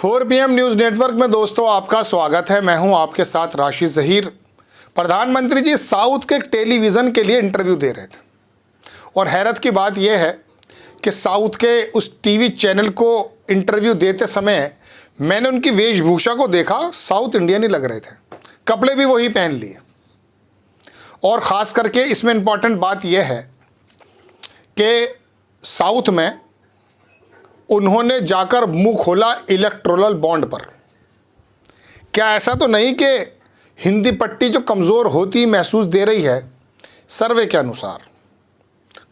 4 PM news network में दोस्तों आपका स्वागत है। मैं हूं आपके साथ राशि ज़हीर। प्रधानमंत्री जी साउथ के टेलीविज़न के लिए इंटरव्यू दे रहे थे और हैरत की बात यह है कि साउथ के उस टीवी चैनल को इंटरव्यू देते समय मैंने उनकी वेशभूषा को देखा, साउथ इंडियन ही लग रहे थे, कपड़े भी वही पहन लिए। और ख़ास करके इसमें इम्पॉर्टेंट बात यह है कि साउथ में उन्होंने जाकर मुंह खोला इलेक्टोरल बॉन्ड पर। क्या ऐसा तो नहीं कि हिंदी पट्टी जो कमज़ोर होती महसूस दे रही है? सर्वे के अनुसार,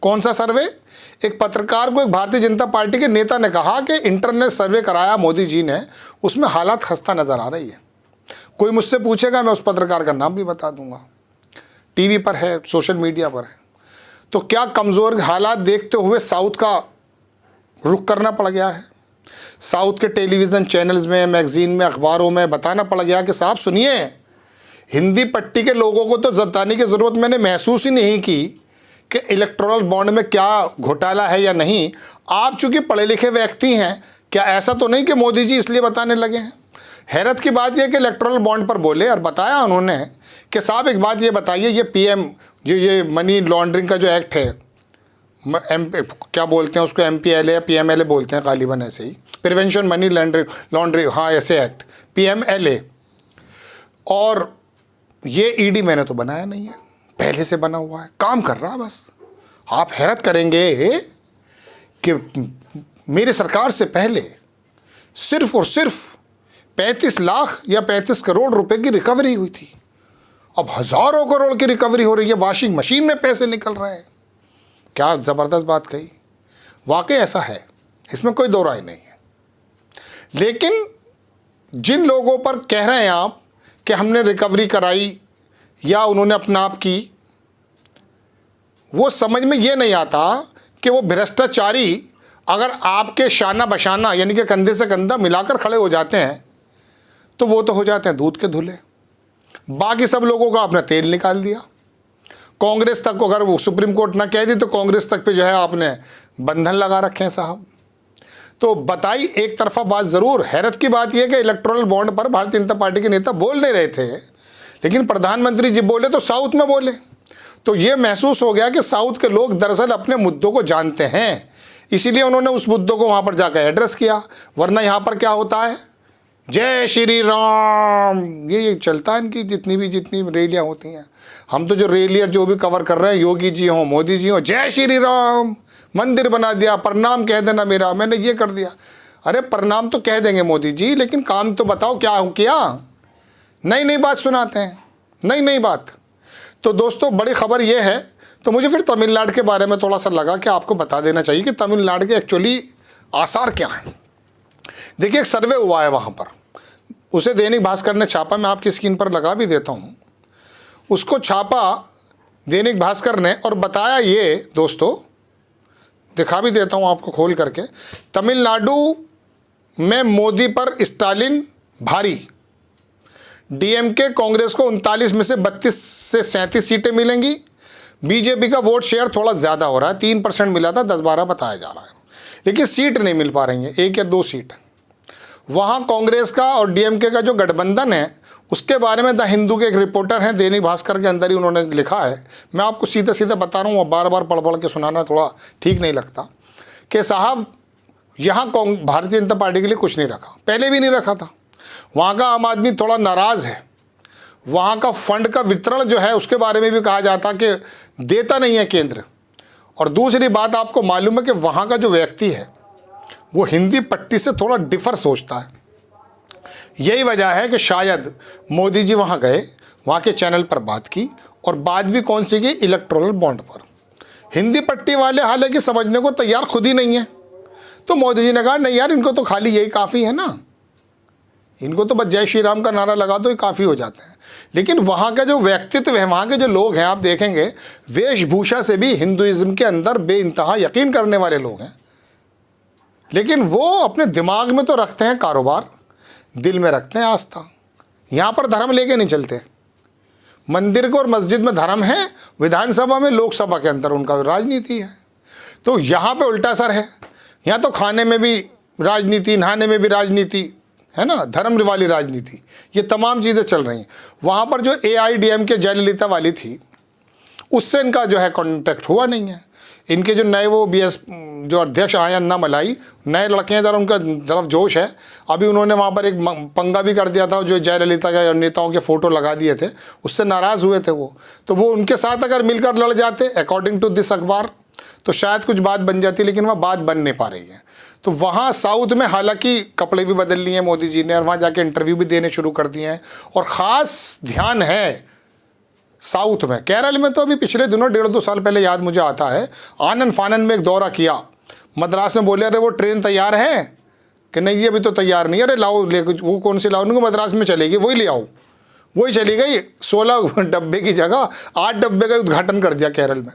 कौन सा सर्वे? एक पत्रकार को एक भारतीय जनता पार्टी के नेता ने कहा कि इंटरनेट सर्वे कराया मोदी जी ने, उसमें हालात खस्ता नज़र आ रही है। कोई मुझसे पूछेगा मैं उस पत्रकार का नाम भी बता दूंगा, टीवी पर है, सोशल मीडिया पर है। तो क्या कमज़ोर हालात देखते हुए साउथ का रुख करना पड़ गया है? साउथ के टेलीविज़न चैनल्स में, मैगज़ीन में, अखबारों में बताना पड़ गया कि साहब सुनिए, हिंदी पट्टी के लोगों को तो जताने की ज़रूरत मैंने महसूस ही नहीं की कि इलेक्टोरल बॉन्ड में क्या घोटाला है या नहीं। आप चूँकि पढ़े लिखे व्यक्ति हैं, क्या ऐसा तो नहीं कि मोदी जी इसलिए बताने लगे हैं? हैरत की बात यह कि इलेक्टोरल बॉन्ड पर बोले और बताया उन्होंने कि साहब एक बात ये बताइए, ये PM जो ये मनी लॉन्ड्रिंग का जो एक्ट है, क्या बोलते हैं उसको, MPLA या PMLA बोलते हैं गालिबन, ऐसे ही प्रिवेंशन मनी लॉन्ड्रिंग, हाँ ऐसे एक्ट PMLA। और ये ED मैंने तो बनाया नहीं है, पहले से बना हुआ है, काम कर रहा बस। आप हैरत करेंगे कि मेरी सरकार से पहले सिर्फ और सिर्फ 35 लाख या 35 करोड़ रुपए की रिकवरी हुई थी, अब हज़ारों करोड़ की रिकवरी हो रही है, वॉशिंग मशीन में पैसे निकल रहे हैं। क्या ज़बरदस्त बात कही, वाकई ऐसा है, इसमें कोई दो राय नहीं है। लेकिन जिन लोगों पर कह रहे हैं आप कि हमने रिकवरी कराई या उन्होंने अपना आप की, वो समझ में ये नहीं आता कि वो भ्रष्टाचारी अगर आपके शाना बशाना यानी कि कंधे से कंधा मिलाकर खड़े हो जाते हैं तो वो तो हो जाते हैं दूध के धुले। बाकी सब लोगों का आपने तेल निकाल दिया। कांग्रेस तक को अगर वो सुप्रीम कोर्ट ना कह दी तो कांग्रेस तक पे जो है आपने बंधन लगा रखे हैं साहब। तो बताई एक तरफा बात ज़रूर। हैरत की बात यह कि इलेक्टोरल बॉन्ड पर भारतीय जनता पार्टी के नेता बोल नहीं रहे थे, लेकिन प्रधानमंत्री जी बोले तो साउथ में बोले। तो ये महसूस हो गया कि साउथ के लोग दरअसल अपने मुद्दों को जानते हैं, इसीलिए उन्होंने उस मुद्दों को वहाँ पर जाकर एड्रेस किया। वरना यहाँ पर क्या होता है, जय श्री राम, ये चलता है इनकी जितनी रैलियाँ होती हैं। हम तो जो रैलियाँ जो भी कवर कर रहे हैं, योगी जी हों, मोदी जी हों, जय श्री राम, मंदिर बना दिया, प्रणाम कह देना मेरा, मैंने ये कर दिया। अरे प्रणाम तो कह देंगे मोदी जी, लेकिन काम तो बताओ क्या किया। नई नई बात सुनाते हैं, नई नई बात। तो दोस्तों बड़ी खबर ये है, तो मुझे फिर तमिलनाडु के बारे में थोड़ा सा लगा कि आपको बता देना चाहिए कि तमिलनाडु के एक्चुअली आसार क्या हैं। देखिए एक सर्वे हुआ है वहाँ पर, उसे दैनिक भास्कर ने छापा, मैं आपकी स्क्रीन पर लगा भी देता हूँ। उसको छापा दैनिक भास्कर ने और बताया ये दोस्तों, दिखा भी देता हूँ आपको खोल करके। तमिलनाडु में मोदी पर स्टालिन भारी, DMK कांग्रेस को 39 में से 32 से 37 सीटें मिलेंगी। बीजेपी का वोट शेयर थोड़ा ज़्यादा हो रहा है, 3% मिला था, 10-12 बताया जा रहा है, लेकिन सीट नहीं मिल पा रही है, 1 या 2 सीट। वहाँ कांग्रेस का और DMK का जो गठबंधन है उसके बारे में द हिंदू के एक रिपोर्टर हैं, दैनिक भास्कर के अंदर ही उन्होंने लिखा है। मैं आपको सीधे सीधे बता रहा हूँ, बार बार पढ़ के सुनाना थोड़ा ठीक नहीं लगता, कि साहब यहाँ भारतीय जनता पार्टी के लिए कुछ नहीं रखा, पहले भी नहीं रखा था। वहाँ का आम आदमी थोड़ा नाराज़ है। वहाँ का फंड का वितरण जो है उसके बारे में भी कहा जाता कि देता नहीं है केंद्र। और दूसरी बात आपको मालूम है कि वहाँ का जो व्यक्ति है वो हिंदी पट्टी से थोड़ा डिफर सोचता है। यही वजह है कि शायद मोदी जी वहाँ गए, वहाँ के चैनल पर बात की, और बात भी कौन सी की, इलेक्टोरल बॉन्ड पर। हिंदी पट्टी वाले हालांकि समझने को तैयार खुद ही नहीं है, तो मोदी जी ने कहा नहीं यार, इनको तो खाली यही काफ़ी है ना, इनको तो बस जय श्री राम का नारा लगा दो, ये काफ़ी हो जाते हैं। लेकिन वहाँ का जो व्यक्तित्व है, वहाँ के जो लोग हैं, आप देखेंगे वेशभूषा से भी हिंदुइज्म के अंदर बेइंतहा यकीन करने वाले लोग हैं। लेकिन वो अपने दिमाग में तो रखते हैं कारोबार, दिल में रखते हैं आस्था। यहाँ पर धर्म लेके नहीं चलते। मंदिर को और मस्जिद में धर्म है, विधानसभा में, लोकसभा के अंदर उनका राजनीति है। तो यहाँ पे उल्टा असर है। यहाँ तो खाने में भी राजनीति, नहाने में भी राजनीति, है ना, धर्म वाली राजनीति, ये तमाम चीज़ें चल रही हैं। वहाँ पर जो AIADMK जयललिता वाली थी, उससे इनका जो है कॉन्टेक्ट हुआ नहीं है। इनके जो नए वो BS जो अध्यक्ष आए अन्नामलाई, नए लड़के हैं, ज़रा उनका तरफ जोश है। अभी उन्होंने वहाँ पर एक पंगा भी कर दिया था, जो जयललिता के नेताओं के फ़ोटो लगा दिए थे, उससे नाराज़ हुए थे वो। तो वो उनके साथ अगर मिलकर लड़ जाते अकॉर्डिंग टू दिस अखबार, तो शायद कुछ बात बन जाती, लेकिन वह बात बन नहीं पा रही है। तो वहाँ साउथ में हालांकि कपड़े भी बदल लिए हैं मोदी जी ने, और वहाँ जाके इंटरव्यू भी देने शुरू कर दिए हैं। और ख़ास ध्यान है साउथ में। केरल में तो अभी पिछले दिनों 1.5-2 साल पहले याद मुझे आता है, आनन फानन में एक दौरा किया। मद्रास में बोले, अरे वो ट्रेन तैयार है कि नहीं, ये अभी तो तैयार नहीं, अरे लाओ ले, वो कौन सी लाओ, उनको मद्रास में चलेगी, वही ले आओ। वही चली गई, 16 डब्बे की जगह 8 डब्बे का उद्घाटन कर दिया केरल में।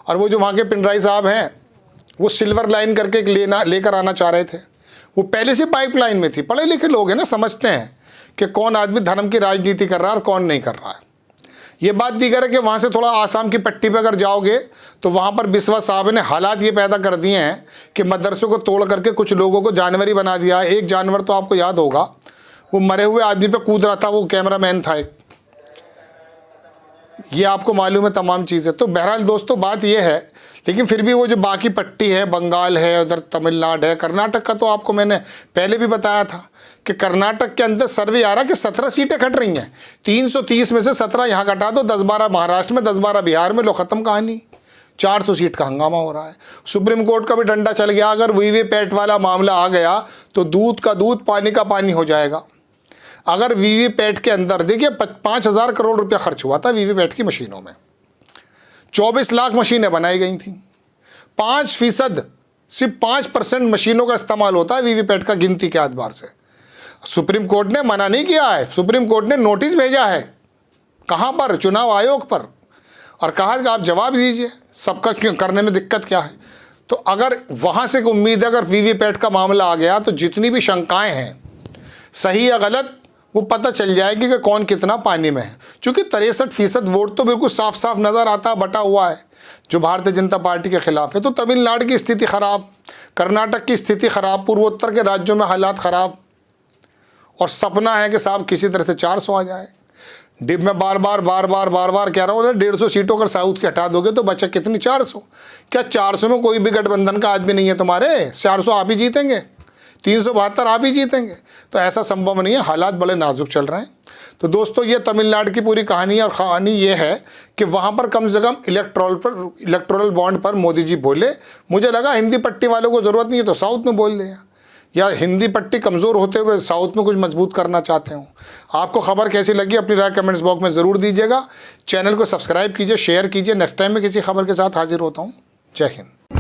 और वो जो वहाँ के पिनराई साहब हैं, वो सिल्वर लाइन करके लेकर आना चाह रहे थे। वो पहले से पाइपलाइन में थी। पढ़े लिखे लोग हैं ना, समझते हैं कि कौन आदमी धर्म की राजनीति कर रहा है और कौन नहीं कर रहा है। ये बात दीगर है कि वहाँ से थोड़ा आसाम की पट्टी पे अगर जाओगे तो वहाँ पर बिस्वा साहब ने हालात ये पैदा कर दिए हैं कि मदरसों को तोड़ करके कुछ लोगों को जानवरी बना दिया। एक जानवर तो आपको याद होगा, वो मरे हुए आदमी पे कूद रहा था, वो कैमरामैन था एक। ये आपको मालूम है तमाम चीज़ें। तो बहरहाल दोस्तों बात ये है, लेकिन फिर भी वो जो बाकी पट्टी है, बंगाल है, उधर तमिलनाडु है, कर्नाटक का तो आपको मैंने पहले भी बताया था कि कर्नाटक के अंदर सर्वे आ रहा कि 17 सीटें कट रही हैं। 330 में से 17 यहाँ कटा दो, 10-12 महाराष्ट्र में, 10-12 बिहार में, लो ख़त्म कहानी। 400 सीट का हंगामा हो रहा है। सुप्रीम कोर्ट का भी डंडा चल गया। अगर वीवीपैट वाला मामला आ गया तो दूध का दूध, पानी का पानी हो जाएगा। अगर वीवीपैट के अंदर देखिए 5,000 करोड़ रुपया खर्च हुआ था वीवीपैट की मशीनों में, 24 लाख मशीनें बनाई गई थी। 5%, सिर्फ 5% मशीनों का इस्तेमाल होता है वीवीपैट का गिनती के एतबार से। सुप्रीम कोर्ट ने मना नहीं किया है, सुप्रीम कोर्ट ने नोटिस भेजा है। कहाँ पर? चुनाव आयोग पर, और कहा कि आप जवाब दीजिए, सबका क्यों करने में दिक्कत क्या है। तो अगर वहाँ से उम्मीद है, अगर वीवीपैट का मामला आ गया तो जितनी भी शंकाएँ हैं सही या गलत वो पता चल जाएगी कि कौन कितना पानी में है। क्योंकि 63% वोट तो बिल्कुल साफ साफ नज़र आता, बटा हुआ है जो भारतीय जनता पार्टी के खिलाफ है। तो तमिलनाडु की स्थिति ख़राब, कर्नाटक की स्थिति ख़राब, पूर्वोत्तर के राज्यों में हालात ख़राब, और सपना है कि साहब किसी तरह से 400 आ जाए। डिब में बार बार कह रहा हूँ, 150 सीटों अगर साउथ के हटा दोगे तो बचा कितनी? 400। क्या 400 में कोई भी गठबंधन का आदमी नहीं है तुम्हारे? 400 आप ही जीतेंगे, 372 आप ही जीतेंगे। तो ऐसा संभव नहीं है, हालात बड़े नाजुक चल रहे हैं। तो दोस्तों ये तमिलनाडु की पूरी कहानी है, और कहानी ये है कि वहाँ पर कम से कम इलेक्टोरल बॉन्ड पर मोदी जी बोले। मुझे लगा हिंदी पट्टी वालों को ज़रूरत नहीं है तो साउथ में बोल दें, या हिंदी पट्टी कमज़ोर होते हुए साउथ में कुछ मजबूत करना चाहते हो। आपको खबर कैसी लगी अपनी राय कमेंट्स बॉक्स में ज़रूर दीजिएगा। चैनल को सब्सक्राइब कीजिए, शेयर कीजिए। नेक्स्ट टाइम में किसी खबर के साथ हाजिर होता हूँ। जय हिंद।